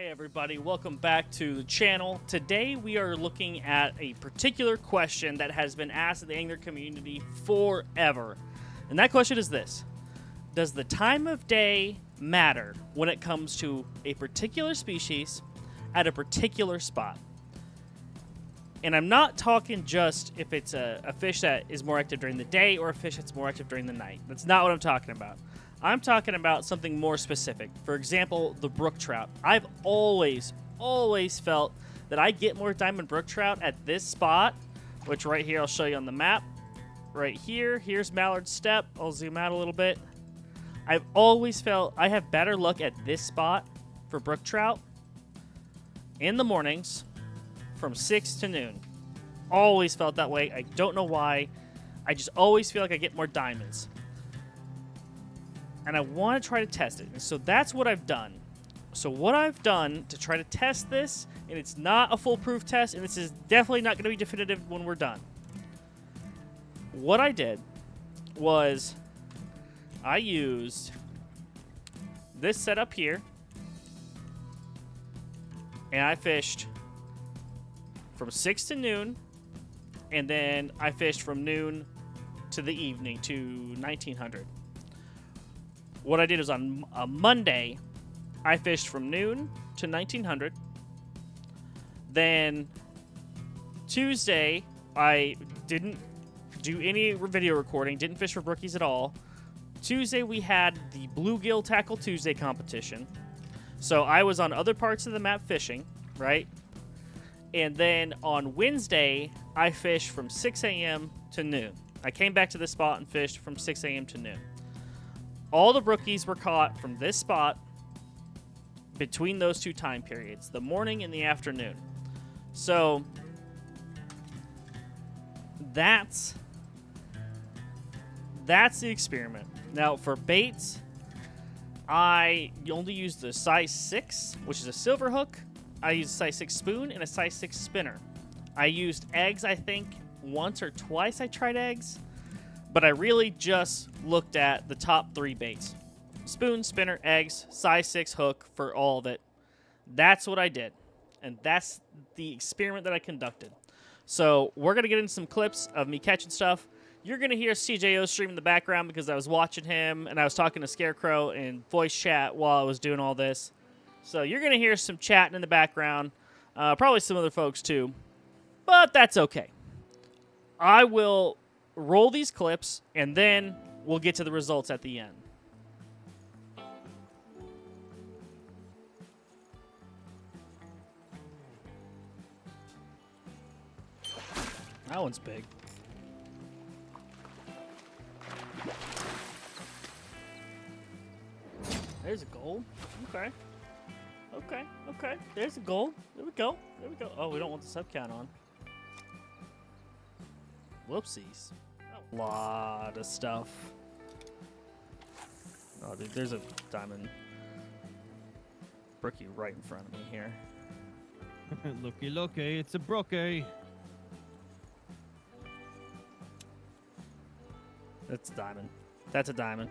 Hey everybody, welcome back to the channel. Today we are looking at a particular question that has been asked in the angler community forever. And that question is this: does the time of day matter when it comes to a particular species at a particular spot? And I'm not talking just if it's a fish that is more active during the day or a fish that's more active during the night. That's not what I'm talking about. I'm talking about something more specific. For example, the brook trout. I've always felt that I get more diamond brook trout at this spot, which right here I'll show you on the map. Right here, here's Mallard Step. I'll zoom out a little bit. I've always felt I have better luck at this spot for brook trout in the mornings from 6 to noon. Always felt that way. I don't know why. I just always feel like I get more diamonds. And I want to try to test it. And so that's what I've done. So what I've done to try to test this, and it's not a foolproof test, and this is definitely not going to be definitive when we're done. What I did was I used this setup here, and I fished from 6 to noon, and then I fished from noon to the evening to 1900. What I did is on a Monday, I fished from noon to 1900. Then Tuesday, I didn't do any video recording, didn't fish for brookies at all. Tuesday, we had the Bluegill Tackle Tuesday competition. So I was on other parts of the map fishing, right? And then on Wednesday, I fished from 6 a.m. to noon. I came back to this spot and fished from 6 a.m. to noon. All the brookies were caught from this spot between those two time periods, the morning and the afternoon. So that's the experiment. Now for baits, I only use the size 6, which is a silver hook. I used a size 6 spoon and a size 6 spinner. I used eggs, I think, once or twice I tried eggs. But I really just looked at the top 3 baits. Spoon, spinner, eggs, size 6 hook for all of it. That's what I did. And that's the experiment that I conducted. So we're going to get into some clips of me catching stuff. You're going to hear CJO stream in the background because I was watching him and I was talking to Scarecrow in voice chat while I was doing all this. So you're going to hear some chatting in the background. Probably some other folks too. But that's okay. I will roll these clips, and then we'll get to the results at the end. That one's big. There's a gold. Okay. Okay. There's a gold. There we go. Oh, we don't want the sub count on. Whoopsies. A lot of stuff. Oh, dude, there's a diamond brookie right in front of me here. Looky, it's a brookie. That's a diamond. That's a diamond.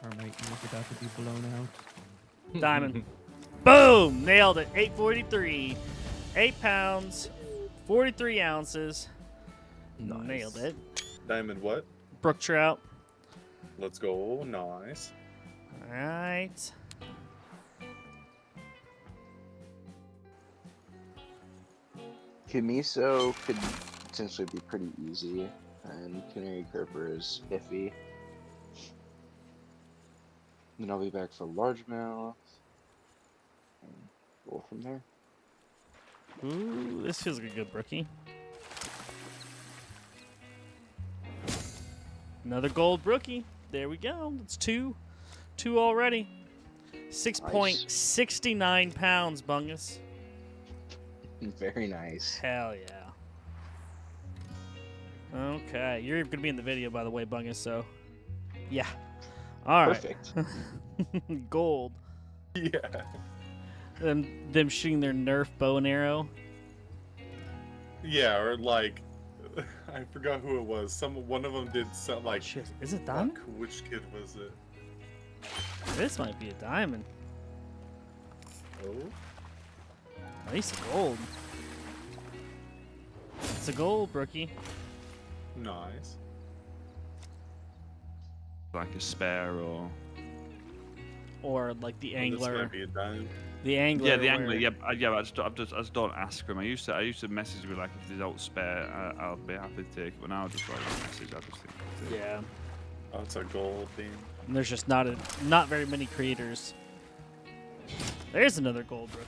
Our mate is about to be blown out. Diamond. Boom! Nailed it. 843. 8 pounds. 43 ounces. Nice. Nailed it. Diamond what? Brook trout. Let's go. Nice. Alright. Kamiso could potentially be pretty easy, and Canary Kerper is iffy. Then I'll be back for largemouth. And go from there. Ooh, this feels like a good brookie. Another gold brookie. There we go. That's two already. 6.69 pounds, Bungus. Very nice. Hell yeah. Okay, you're going to be in the video, by the way, Bungus, so yeah. All right. Perfect. Gold. Yeah. Them shooting their Nerf bow and arrow. Yeah, or like, I forgot who it was. One of them did something like. Shit, is it diamond? Fuck, which kid was it? This might be a diamond. Oh. Nice gold. It's a gold, Brookie. Nice. Like a spare Or like the This angler. might be a diamond. The angler. yeah, the where- angler. Yeah, yeah. I just don't ask him. I used to message him like if there's out spare, I'll be happy to take it. But now I just like message. I just think. Yeah. Oh, it's a gold beam. And there's just not very many creators. There's another gold Brookie.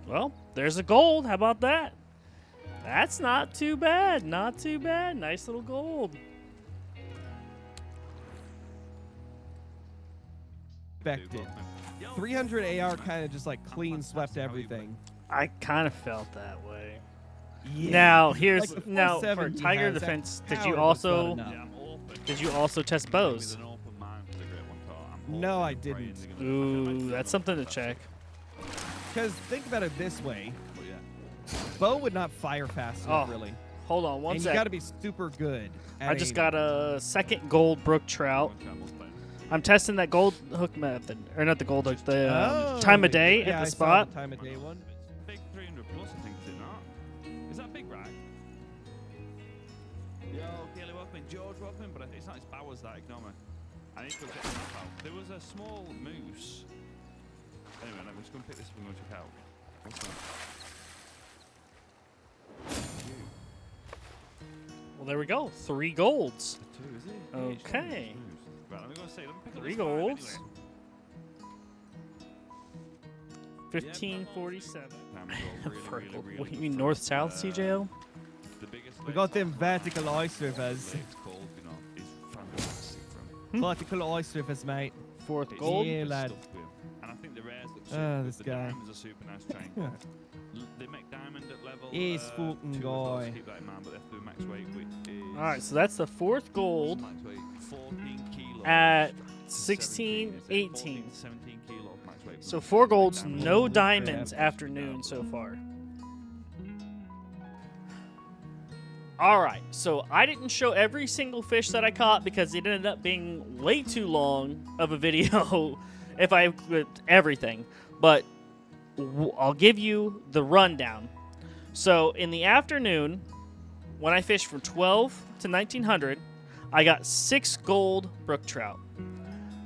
Well, there's a gold. How about that? That's not too bad. Not too bad. Nice little gold. Expected. 300 AR kind of just like clean swept everything. I kind of felt that way. Yeah. Now here's Like the now for 470 Tiger has that Defense. power, Did you but it's not also enough. test bows? No, I didn't. Ooh, that's something to check. Because think about it this way. Bow would not fire fast enough, Oh, really. Hold on one And sec. you got to be super good. At I just aiming. got a second gold brook trout. I'm testing that gold hook method, or not the gold hook, the Oh, time of day yeah, at I the saw spot. the time of day one. Big 300 plus, I think, is it not? Is that big, right? Yo, Kelly welcome, George welcome, but it's not his powers that ignore me. I need to go check the map out. There was a small moose. Anyway, let me just go and pick this up and go check out. What's that? Well, there we go. 3 golds. Two, is it? Okay. Right, let me go and see. Let me pick up 3 this five golds. anyway. 1547. Time to go really, For really, gold. really What, you good mean for, north-south, CJO? The biggest We lake got them vertical ice rivers. lake's called, you know, is fantastic from. Vertical ice rivers, mate. 4th It's gold. Yeah, good lad. stuff with 'em. And I think the rares look Ah, super this good. The guy. diamonds are super nice chain. They make diamond at level He's 2 fucking as well, so guy. keep that in mind, but they have to do max weight, which is All right, so that's the 4th gold max weight 14 kilos. at to 16, 17, is it? 18. 14 to 17 kilos max weight. So 4 golds, Diamond. no diamonds after noon so far. All right, so I didn't show every single fish that I caught because it ended up being way too long of a video if I included everything. But I'll give you the rundown. So in the afternoon, when I fished from 12 to 1900, I got 6 gold brook trout.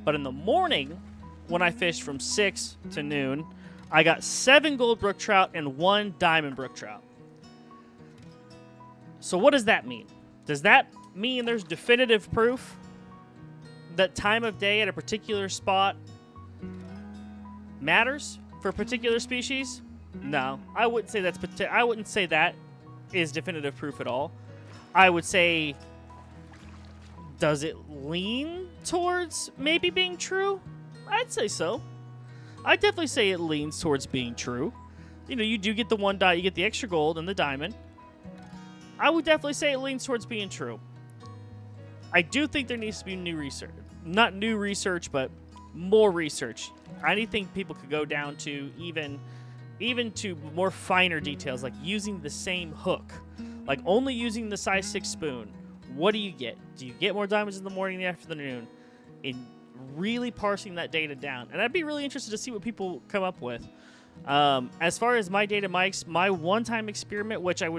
But in the morning, when I fished from 6 to noon, I got 7 gold brook trout and 1 diamond brook trout. So what does that mean? Does that mean there's definitive proof that time of day at a particular spot matters for a particular species? No, I wouldn't say I wouldn't say that is definitive proof at all. I would say, does it lean towards maybe being true? I'd say so. I'd definitely say it leans towards being true. You know, you do get the you get the extra gold and the diamond. I would definitely say it leans towards being true. I do think there needs to be new research. Not new research, but more research. I think people could go down to even to more finer details, like using the same hook. Like only using the size 6 spoon. What do you get? Do you get more diamonds in the morning and the afternoon? In really parsing that data down. And I'd be really interested to see what people come up with. As far as my data, my one-time experiment, which I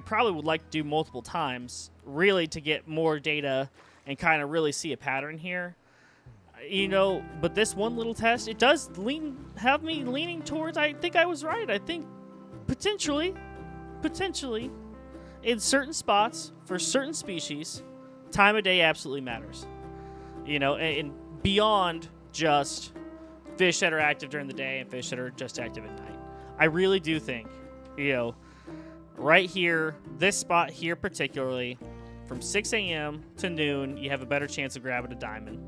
probably would like to do multiple times, really to get more data and kind of really see a pattern here. You know, but this one little test, it does have me leaning towards, I think I was right. I think potentially, in certain spots, for certain species, time of day absolutely matters. You know, and beyond just fish that are active during the day and fish that are just active at night. I really do think, you know, right here, this spot here particularly, from 6 a.m. to noon, you have a better chance of grabbing a diamond.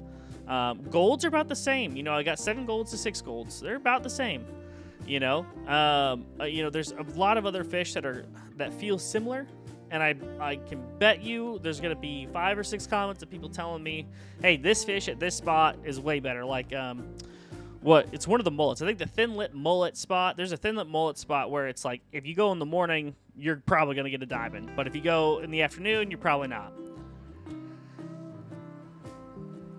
Golds are about the same. You know, I got 7 golds to 6 golds. They're about the same. You know, there's a lot of other fish that feel similar, and I can bet you there's gonna be 5 or 6 comments of people telling me, hey, this fish at this spot is way better. Like it's one of the mullets. I think the thin lip mullet spot. There's a thin lip mullet spot where it's like if you go in the morning, you're probably gonna get a diamond, but if you go in the afternoon, you're probably not.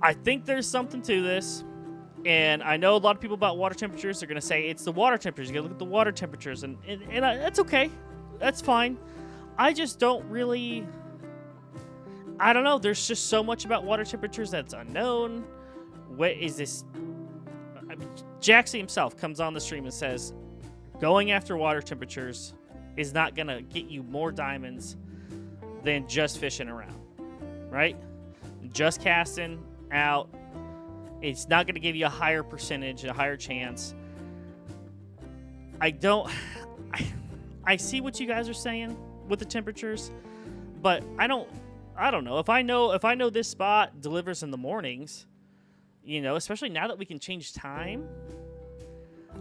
I think there's something to this. And I know a lot of people about water temperatures. They're going to say it's the water temperatures. You got to look at the water temperatures. And that's okay. That's fine. I just don't really... I don't know. There's just so much about water temperatures that's unknown. What is this? I mean, Jaxie himself comes on the stream and says, going after water temperatures is not going to get you more diamonds than just fishing around. Right? Just casting out. It's not going to give you a higher percentage, a higher chance. I see what you guys are saying with the temperatures, but I don't know. If I know this spot delivers in the mornings, especially now that we can change time,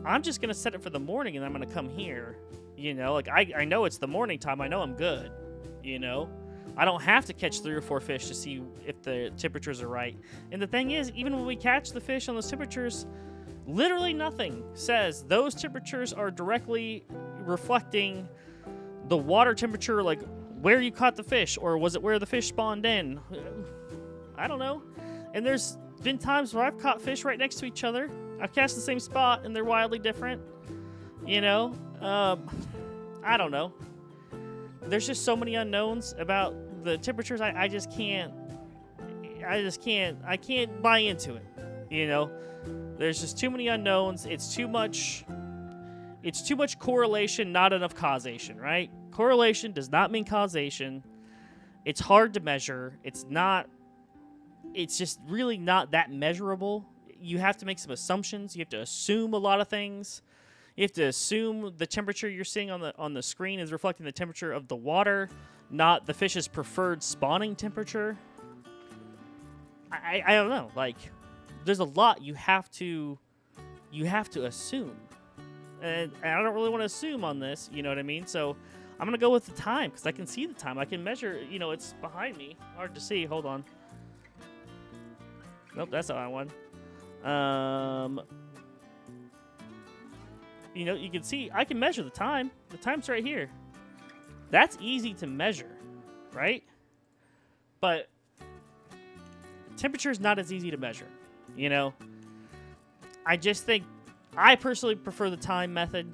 I'm just going to set it for the morning and I'm going to come here. Like I know it's the morning time. I know I'm good. I don't have to catch 3 or 4 fish to see if the temperatures are right. And the thing is, even when we catch the fish on those temperatures, literally nothing says those temperatures are directly reflecting the water temperature, like where you caught the fish, or was it where the fish spawned in? I don't know. And there's been times where I've caught fish right next to each other. I've cast the same spot and they're wildly different. I don't know. There's just so many unknowns about the temperatures. I can't buy into it. There's just too many unknowns. It's too much correlation, not enough causation, right? Correlation does not mean causation. It's hard to measure. It's just really not that measurable. You have to make some assumptions. You have to assume a lot of things. You have to assume the temperature you're seeing on the screen is reflecting the temperature of the water, not the fish's preferred spawning temperature. I don't know. Like, there's a lot you have to assume, and I don't really want to assume on this. You know what I mean? So I'm gonna go with the time because I can see the time. I can measure. It's behind me. Hard to see. Hold on. Nope, that's not what I want. You can see, I can measure the time. The time's right here. That's easy to measure, right? But temperature is not as easy to measure, I just think, I personally prefer the time method.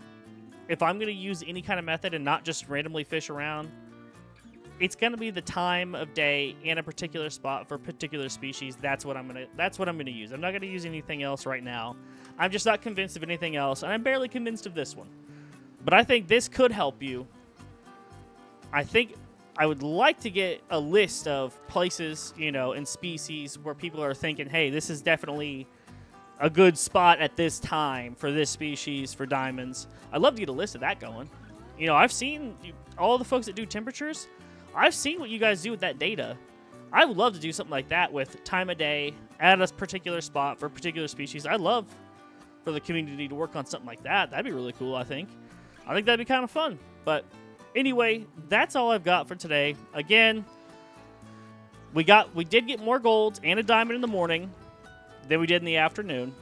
If I'm going to use any kind of method and not just randomly fish around, it's going to be the time of day in a particular spot for a particular species. That's what I'm going to use. I'm not going to use anything else right now. I'm just not convinced of anything else, and I'm barely convinced of this one. But I think this could help you. I think I would like to get a list of places, and species where people are thinking, hey, this is definitely a good spot at this time for this species for diamonds. I'd love to get a list of that going. I've seen all the folks that do temperatures. I've seen what you guys do with that data. I would love to do something like that with time of day at a particular spot for a particular species. I'd love for the community to work on something like that. That'd be really cool, I think. I think that'd be kind of fun. But anyway, that's all I've got for today. Again, we did get more golds and a diamond in the morning than we did in the afternoon.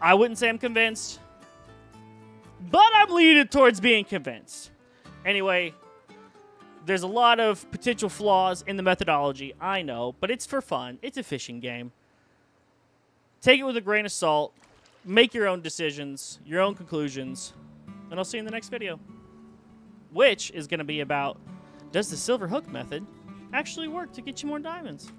I wouldn't say I'm convinced, but I'm leaning towards being convinced. Anyway, there's a lot of potential flaws in the methodology, I know, but it's for fun. It's a fishing game. Take it with a grain of salt. Make your own decisions, your own conclusions, and I'll see you in the next video, which is going to be about, does the silver hook method actually work to get you more diamonds?